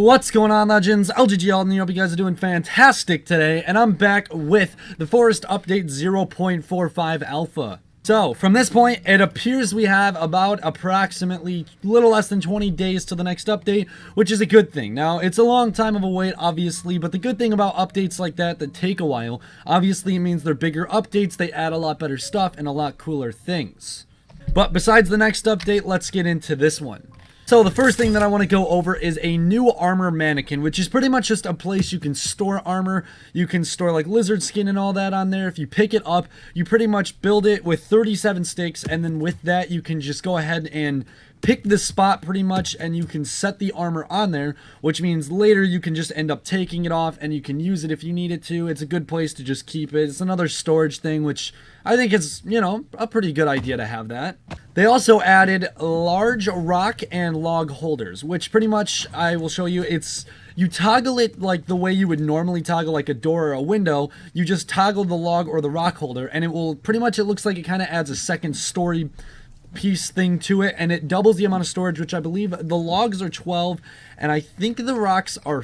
What's going on, Legends? LGG Alden, hope you guys are doing fantastic today, and I'm back with the Forest Update 0.45 Alpha. So, from this point, it appears we have about approximately little less than 20 days to the next update, which is a good thing. Now, it's a long time of a wait, obviously, but the good thing about updates like that take a while, obviously it means they're bigger updates, they add a lot better stuff, and a lot cooler things. But besides the next update, let's get into this one. So the first thing that I want to go over is a new armor mannequin, which is pretty much just a place you can store armor. You can store like lizard skin and all that on there. If you pick it up, you pretty much build it with 37 sticks, and then with that you can just go ahead and pick the spot pretty much, and you can set the armor on there, which means later you can just end up taking it off and you can use it if you need it to. It's a good place to just keep it. It's another storage thing, which I think is, you know, a pretty good idea to have that. They also added large rock and log holders, which pretty much I will show you. You toggle it like the way you would normally toggle like a door or a window. You just toggle the log or the rock holder, and it will pretty much, it looks like it kind of adds a second story piece thing to it, and it doubles the amount of storage, which I believe the logs are 12 and I think the rocks are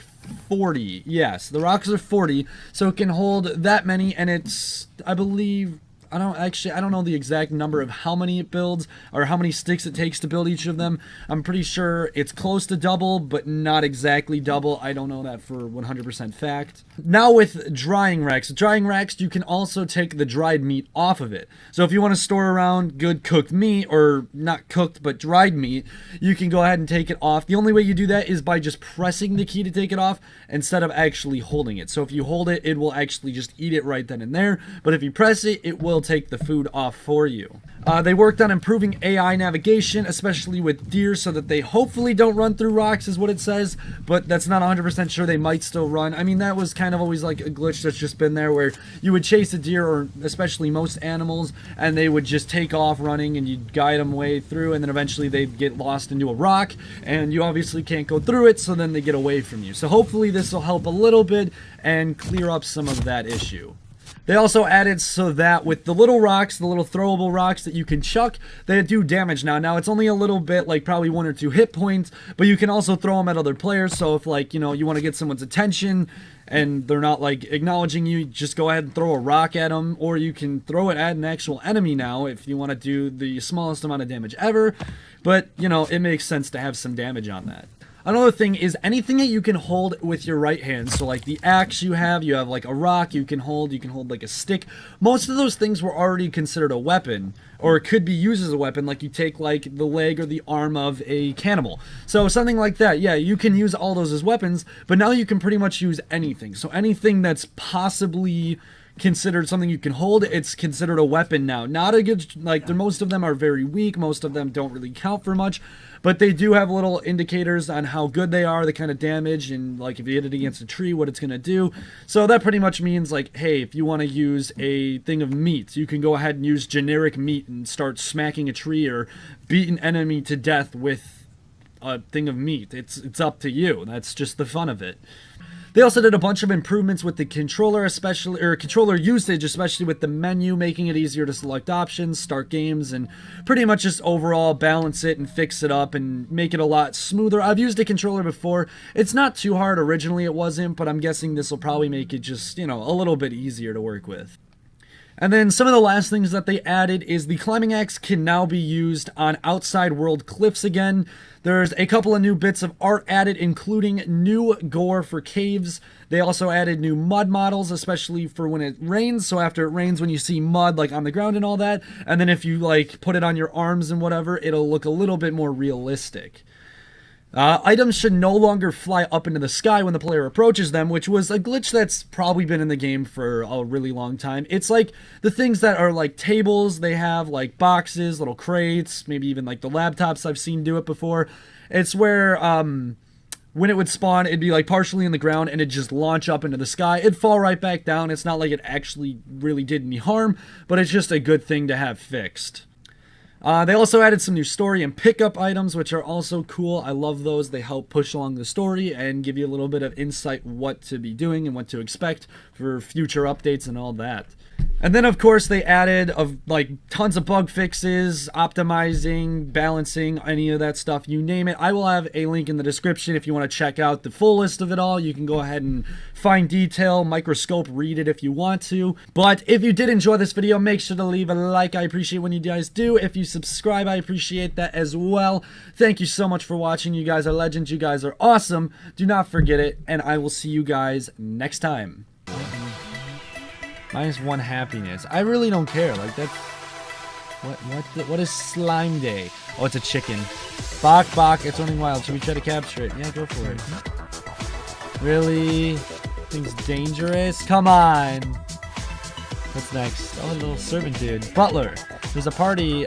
40. Yes, the rocks are 40, so it can hold that many, and it's, I believe, I don't know the exact number of how many it builds or how many sticks it takes to build each of them. I'm pretty sure it's close to double, but not exactly double. I don't know that for 100% fact. Now with drying racks, you can also take the dried meat off of it. So if you want to store around good cooked meat, or not cooked but dried meat, you can go ahead and take it off. The only way you do that is by just pressing the key to take it off instead of actually holding it. So if you hold it, it will actually just eat it right then and there, but if you press it, it will take the food off for you. They worked on improving AI navigation, especially with deer, so that they hopefully don't run through rocks is what it says, but that's not 100% sure. They might still run. I mean, that was kind of always like a glitch that's just been there, where you would chase a deer, or especially most animals, and they would just take off running, and you'd guide them way through, and then eventually they'd get lost into a rock, and you obviously can't go through it, so then they get away from you. So hopefully this will help a little bit and clear up some of that issue. They also added so that with the little rocks, the little throwable rocks that you can chuck, they do damage now. Now it's only a little bit, like probably 1 or 2 hit points, but you can also throw them at other players. So if, like, you know, you want to get someone's attention and they're not like acknowledging you, just go ahead and throw a rock at them, or you can throw it at an actual enemy now if you want to do the smallest amount of damage ever. But, you know, it makes sense to have some damage on that. Another thing is anything that you can hold with your right hand. So like the axe you have like a rock you can hold like a stick. Most of those things were already considered a weapon, or could be used as a weapon, like you take like the leg or the arm of a cannibal. So something like that, yeah, you can use all those as weapons, but now you can pretty much use anything. So anything that's possibly considered something you can hold, it's considered a weapon now. Not a good, like, most of them are very weak, most of them don't really count for much, but they do have little indicators on how good they are, the kind of damage, and like if you hit it against a tree, what it's gonna do. So that pretty much means, like, hey, if you want to use a thing of meat, you can go ahead and use generic meat and start smacking a tree or beat an enemy to death with a thing of meat. It's up to you. That's just the fun of it. They also did a bunch of improvements with the controller, especially, or controller usage, especially with the menu, making it easier to select options, start games, and pretty much just overall balance it and fix it up and make it a lot smoother. I've used a controller before. It's not too hard. Originally it wasn't, but I'm guessing this will probably make it just, you know, a little bit easier to work with. And then some of the last things that they added is the climbing axe can now be used on outside world cliffs again. There's a couple of new bits of art added, including new gore for caves. They also added new mud models, especially for when it rains. So after it rains, when you see mud like on the ground and all that, and then if you like put it on your arms and whatever, it'll look a little bit more realistic. Items should no longer fly up into the sky when the player approaches them, which was a glitch that's probably been in the game for a really long time. It's like the things that are like tables, they have like boxes, little crates, maybe even like the laptops I've seen do it before. It's where when it would spawn, it'd be like partially in the ground and it'd just launch up into the sky. It'd fall right back down. It's not like it actually really did any harm, but it's just a good thing to have fixed. They also added some new story and pickup items, which are also cool. I love those. They help push along the story and give you a little bit of insight what to be doing and what to expect for future updates and all that. And then of course they added like tons of bug fixes, optimizing, balancing, any of that stuff, you name it. I will have a link in the description if you want to check out the full list of it all. You can go ahead and find detail, microscope, read it if you want to. But if you did enjoy this video, make sure to leave a like. I appreciate when you guys do. If you subscribe, I appreciate that as well. Thank you so much for watching. You guys are legends. You guys are awesome. Do not forget it, and I will see you guys next time. -1 happiness. I really don't care. Like, that's... What is slime day? Oh, it's a chicken. Bok, it's running wild. Should we try to capture it? Yeah, go for it. Really? Thing's dangerous? Come on! What's next? Oh, a little servant dude. Butler. There's a party.